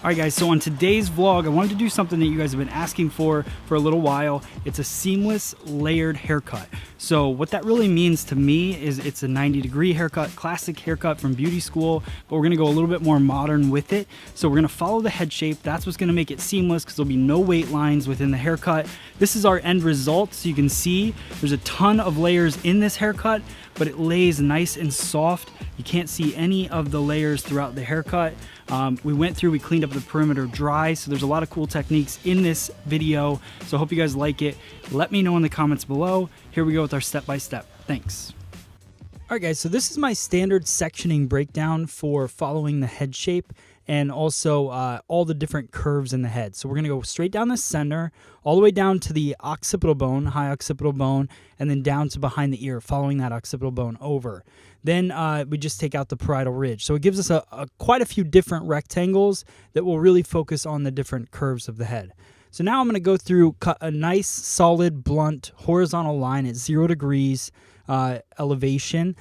Alright guys, so on today's vlog, I wanted to do something that you guys have been asking for a little while. It's a seamless layered haircut. So what that really means to me is it's a 90-degree haircut, classic haircut from beauty school, but we're gonna go a little bit more modern with it. So we're gonna follow the head shape. That's what's gonna make it seamless because there'll be no weight lines within the haircut. This is our end result. So you can see there's a ton of layers in this haircut, but it lays nice and soft. You can't see any of the layers throughout the haircut. We cleaned up the perimeter dry, so there's a lot of cool techniques in this video, so I hope you guys like it. Let me know in the comments below. Here we go with our step-by-step. Thanks. Alright guys, so this is my standard sectioning breakdown for following the head shape and also all the different curves in the head. So we're going to go straight down the center, all the way down to the occipital bone, high occipital bone, and then down to behind the ear, following that occipital bone over. Then we just take out the parietal ridge. So it gives us quite a few different rectangles that will really focus on the different curves of the head. So now I'm going to go through, cut a nice, solid, blunt, horizontal line at 0 degrees elevation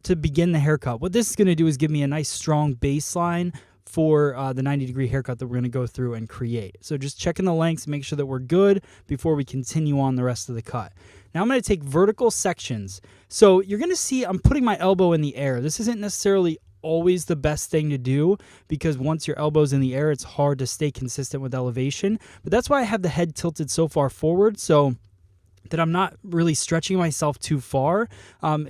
to begin the haircut. What this is going to do is give me a nice, strong baseline for the 90-degree haircut that we're going to go through and create. So just checking the lengths, make sure that we're good before we continue on the rest of the cut. Now I'm going to take vertical sections. So you're going to see I'm putting my elbow in the air. This isn't necessarily always the best thing to do because once your elbow's in the air, it's hard to stay consistent with elevation. But that's why I have the head tilted so far forward, so that I'm not really stretching myself too far.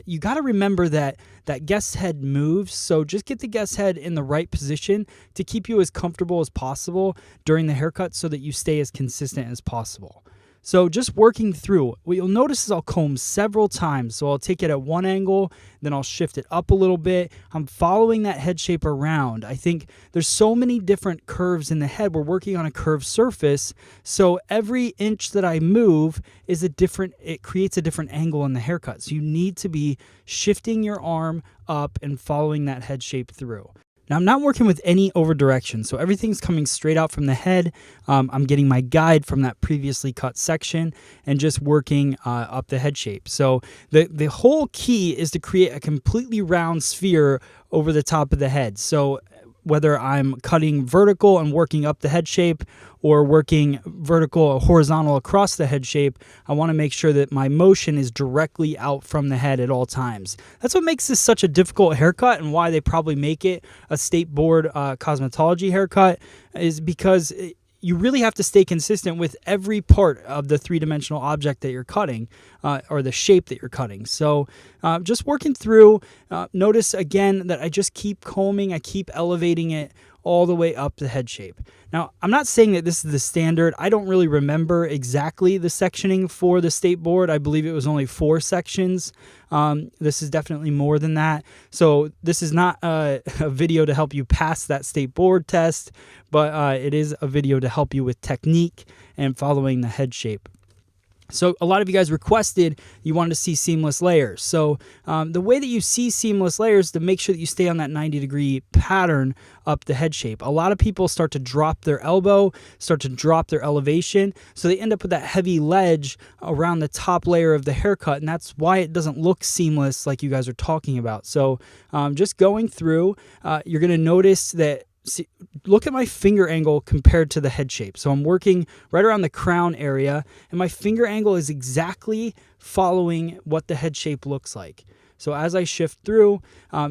You got to remember that guest head moves, so just get the guest head in the right position to keep you as comfortable as possible during the haircut so that you stay as consistent as possible. So just working through, what you'll notice is I'll comb several times. So I'll take it at one angle, then I'll shift it up a little bit. I'm following that head shape around. I think there's so many different curves in the head. We're working on a curved surface. So every inch that I move is it creates a different angle in the haircut. So you need to be shifting your arm up and following that head shape through. Now, I'm not working with any over direction, so everything's coming straight out from the head. I'm getting my guide from that previously cut section and just working up the head shape. So the whole key is to create a completely round sphere over the top of the head. So whether I'm cutting vertical and working up the head shape or working vertical or horizontal across the head shape, I want to make sure that my motion is directly out from the head at all times. That's what makes this such a difficult haircut and why they probably make it a state board cosmetology haircut is because you really have to stay consistent with every part of the three-dimensional object that you're cutting or the shape that you're cutting. So just working through, notice again that I just keep combing, I keep elevating it all the way up the head shape. Now, I'm not saying that this is the standard. I don't really remember exactly the sectioning for the state board. I believe it was only 4 sections. This is definitely more than that. So this is not a video to help you pass that state board test, but it is a video to help you with technique and following the head shape. So a lot of you guys requested you wanted to see seamless layers. So the way that you see seamless layers to make sure that you stay on that 90-degree pattern up the head shape. A lot of people start to drop their elbow, start to drop their elevation, so they end up with that heavy ledge around the top layer of the haircut, and that's why it doesn't look seamless like you guys are talking about. So just going through, you're going to notice that look at my finger angle compared to the head shape. So I'm working right around the crown area, and my finger angle is exactly following what the head shape looks like. So as I shift through,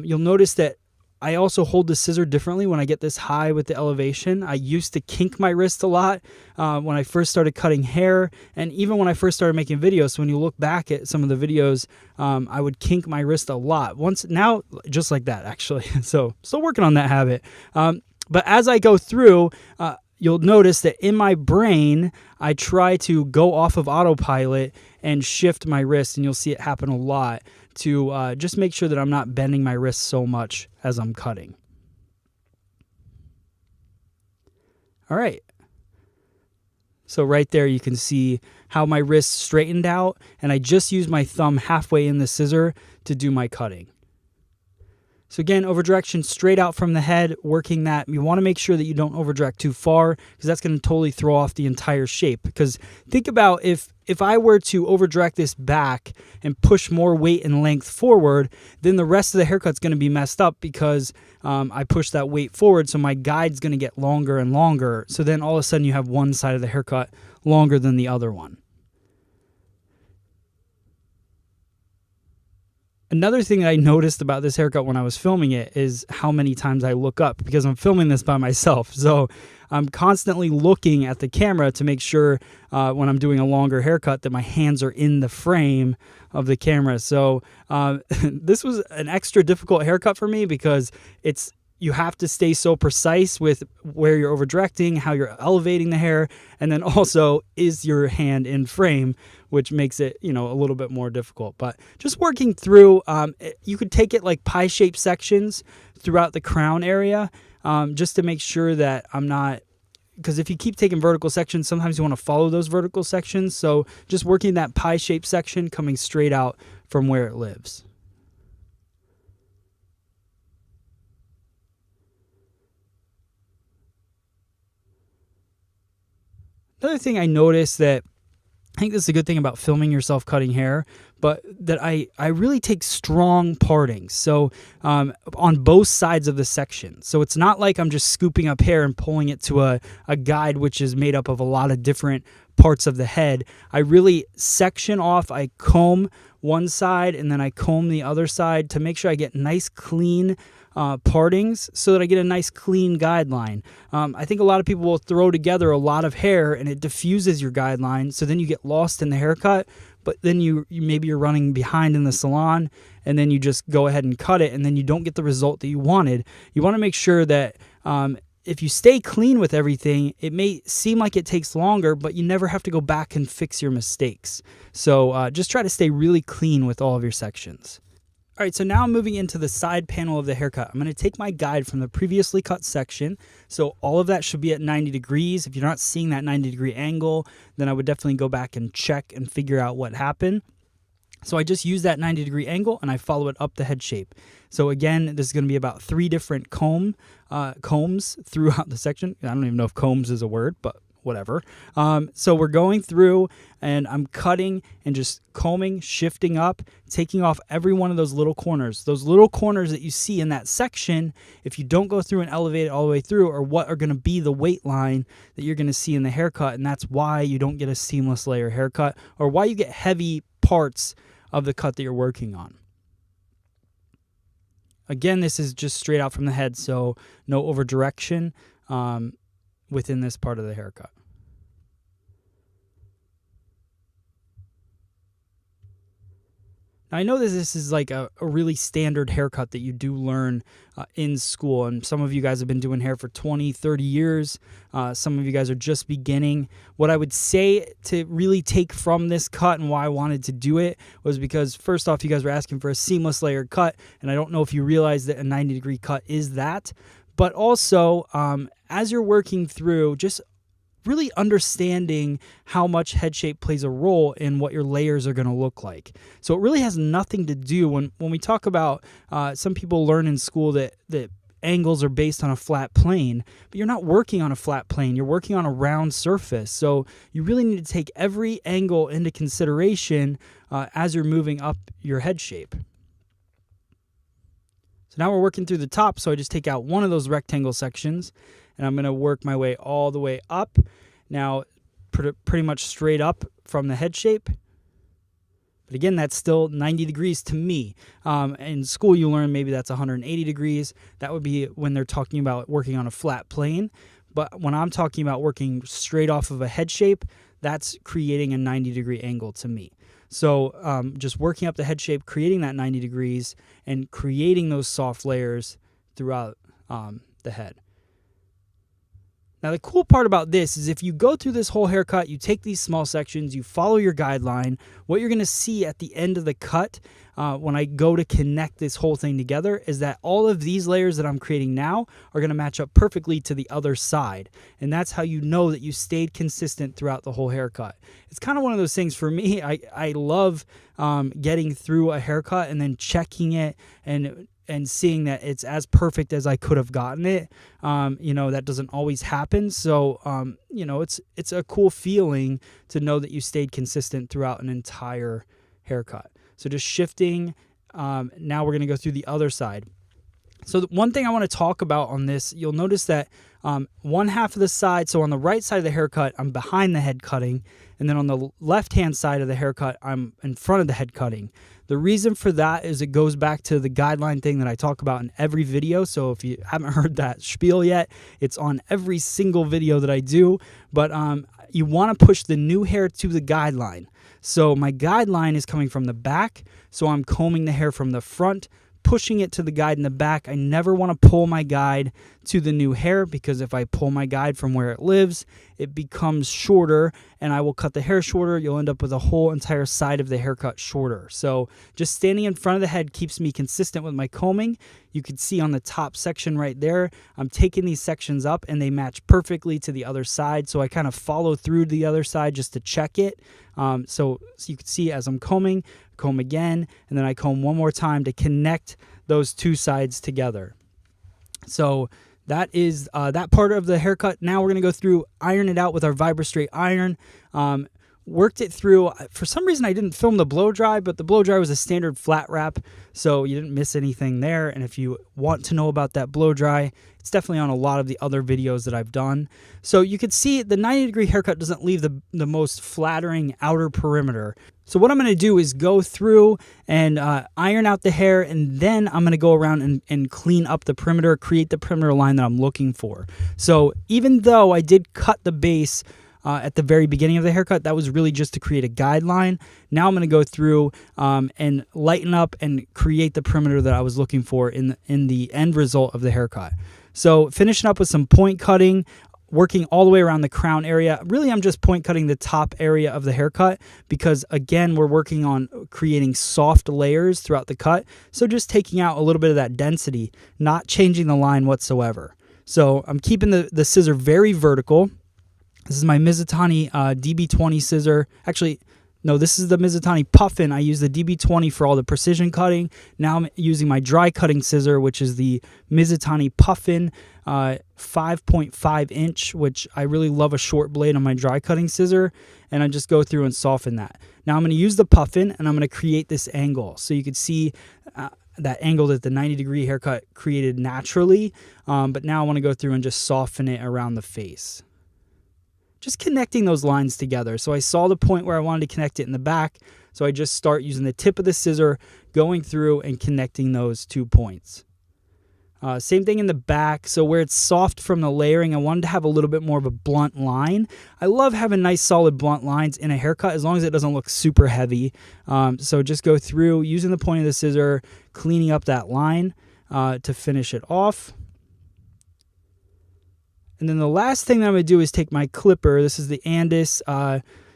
you'll notice that I also hold the scissor differently when I get this high with the elevation. I used to kink my wrist a lot when I first started cutting hair, and even when I first started making videos. So when you look back at some of the videos, I would kink my wrist a lot. Now, just like that, actually. So still working on that habit. But as I go through, you'll notice that in my brain, I try to go off of autopilot and shift my wrist, and you'll see it happen a lot to just make sure that I'm not bending my wrist so much as I'm cutting. All right. So right there you can see how my wrist straightened out, and I just used my thumb halfway in the scissor to do my cutting. So again, overdirection straight out from the head, working that. You want to make sure that you don't overdirect too far, because that's going to totally throw off the entire shape. Because think about if I were to overdirect this back and push more weight and length forward, then the rest of the haircut's going to be messed up because I pushed that weight forward, so my guide's going to get longer and longer. So then all of a sudden you have one side of the haircut longer than the other one. Another thing that I noticed about this haircut when I was filming it is how many times I look up, because I'm filming this by myself. So I'm constantly looking at the camera to make sure when I'm doing a longer haircut that my hands are in the frame of the camera. So this was an extra difficult haircut for me because you have to stay so precise with where you're over-directing, how you're elevating the hair, and then also is your hand in frame, which makes it, a little bit more difficult. But just working through, you could take it like pie-shaped sections throughout the crown area, just to make sure that I'm not, because if you keep taking vertical sections, sometimes you want to follow those vertical sections. So just working that pie-shaped section coming straight out from where it lives. Another thing I noticed that I think this is a good thing about filming yourself cutting hair, but that I really take strong partings. So on both sides of the section. So it's not like I'm just scooping up hair and pulling it to a guide, which is made up of a lot of different parts of the head. I really section off, I comb one side and then I comb the other side to make sure I get nice clean partings so that I get a nice clean guideline. I think a lot of people will throw together a lot of hair and it diffuses your guideline, so then you get lost in the haircut, but then you maybe you're running behind in the salon and then you just go ahead and cut it and then you don't get the result that you wanted. You want to make sure that if you stay clean with everything, it may seem like it takes longer, but you never have to go back and fix your mistakes. So just try to stay really clean with all of your sections. All right, so now I'm moving into the side panel of the haircut. I'm going to take my guide from the previously cut section. So all of that should be at 90 degrees. If you're not seeing that 90-degree angle, then I would definitely go back and check and figure out what happened. So I just use that 90-degree angle and I follow it up the head shape. So again, this is going to be about 3 different combs throughout the section. I don't even know if combs is a word, but whatever. So we're going through and I'm cutting and just combing, shifting up, taking off every one of those little corners. Those little corners that you see in that section, if you don't go through and elevate it all the way through, are what are going to be the weight line that you're going to see in the haircut. And that's why you don't get a seamless layer haircut, or why you get heavy parts of the cut that you're working on. Again, this is just straight out from the head, so no over direction within this part of the haircut. Now, I know that this is like a really standard haircut that you do learn in school, and some of you guys have been doing hair for 20, 30 years. Some of you guys are just beginning. What I would say to really take from this cut and why I wanted to do it was because, first off, you guys were asking for a seamless layered cut, and I don't know if you realize that a 90-degree cut is that. But also, as you're working through, just really understanding how much head shape plays a role in what your layers are going to look like. So it really has nothing to do when we talk about some people learn in school that angles are based on a flat plane, but you're not working on a flat plane. You're working on a round surface. So you really need to take every angle into consideration as you're moving up your head shape. So now we're working through the top, so I just take out one of those rectangle sections, and I'm going to work my way all the way up. Now, pretty much straight up from the head shape. But again, that's still 90 degrees to me. In school, you learn maybe that's 180 degrees. That would be when they're talking about working on a flat plane. But when I'm talking about working straight off of a head shape, that's creating a 90-degree angle to me. So just working up the head shape, creating that 90 degrees, and creating those soft layers throughout the head. Now, the cool part about this is if you go through this whole haircut, you take these small sections, you follow your guideline, what you're going to see at the end of the cut when I go to connect this whole thing together is that all of these layers that I'm creating now are going to match up perfectly to the other side. And that's how you know that you stayed consistent throughout the whole haircut. It's kind of one of those things for me. I love getting through a haircut and then checking it and seeing that it's as perfect as I could have gotten it. That doesn't always happen. So, it's a cool feeling to know that you stayed consistent throughout an entire haircut. So just shifting, now we're going to go through the other side. So one thing I want to talk about on this, you'll notice that one half of the side, so on the right side of the haircut, I'm behind the head cutting. And then on the left-hand side of the haircut, I'm in front of the head cutting. The reason for that is it goes back to the guideline thing that I talk about in every video. So if you haven't heard that spiel yet, it's on every single video that I do. But you want to push the new hair to the guideline. So my guideline is coming from the back. So I'm combing the hair from the front, pushing it to the guide in the back. I never want to pull my guide to the new hair, because if I pull my guide from where it lives, it becomes shorter and I will cut the hair shorter. You'll end up with a whole entire side of the haircut shorter. So just standing in front of the head keeps me consistent with my combing. You can see on the top section right there, I'm taking these sections up and they match perfectly to the other side. So I kind of follow through the other side just to check it. So you can see as I'm combing, comb again, and then I comb one more time to connect those two sides together. So that is that part of the haircut. Now we're going to go through, iron it out with our VibraStraight iron. Worked it through. For some reason I didn't film the blow dry, but the blow dry was a standard flat wrap, so you didn't miss anything there. And if you want to know about that blow dry, it's definitely on a lot of the other videos that I've done. So you could see the 90-degree haircut doesn't leave the most flattering outer perimeter. So what I'm going to do is go through and iron out the hair, and then I'm going to go around and clean up the perimeter, create the perimeter line that I'm looking for. So even though I did cut the base at the very beginning of the haircut, that was really just to create a guideline. Now I'm going to go through and lighten up and create the perimeter that I was looking for in the end result of the haircut. So finishing up with some point cutting, working all the way around the crown area. Really, I'm just point cutting the top area of the haircut because, again, we're working on creating soft layers throughout the cut. So just taking out a little bit of that density, not changing the line whatsoever. So I'm keeping the scissor very vertical. This is my Mizutani DB20 scissor. Actually, no, this is the Mizutani Puffin. I use the DB20 for all the precision cutting. Now I'm using my dry cutting scissor, which is the Mizutani Puffin 5.5 inch, which I really love a short blade on my dry cutting scissor. And I just go through and soften that. Now I'm going to use the Puffin and I'm going to create this angle. So you can see that angle that the 90-degree haircut created naturally. But now I want to go through and just soften it around the face. Just connecting those lines together. So I saw the point where I wanted to connect it in the back. So I just start using the tip of the scissor, going through and connecting those 2 points. Same thing in the back. So where it's soft from the layering, I wanted to have a little bit more of a blunt line. I love having nice solid blunt lines in a haircut as long as it doesn't look super heavy. So just go through using the point of the scissor, cleaning up that line to finish it off. And then the last thing that I'm going to do is take my clipper. This is the Andis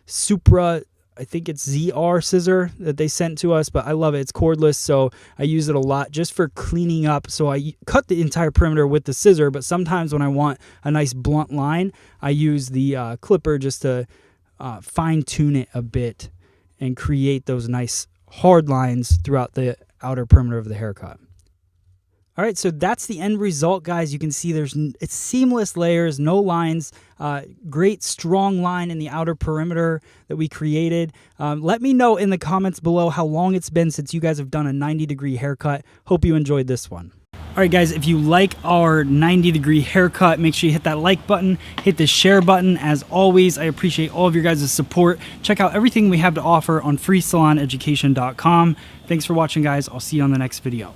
Supra, I think it's ZR scissor that they sent to us, but I love it. It's cordless, so I use it a lot just for cleaning up. So I cut the entire perimeter with the scissor, but sometimes when I want a nice blunt line, I use the clipper just to fine-tune it a bit and create those nice hard lines throughout the outer perimeter of the haircut. All right, so that's the end result, guys. You can see it's seamless layers, no lines, great strong line in the outer perimeter that we created. Let me know in the comments below how long it's been since you guys have done a 90-degree haircut. Hope you enjoyed this one. All right, guys, if you like our 90-degree haircut, make sure you hit that like button, hit the share button. As always, I appreciate all of your guys' support. Check out everything we have to offer on freesaloneducation.com. Thanks for watching, guys. I'll see you on the next video.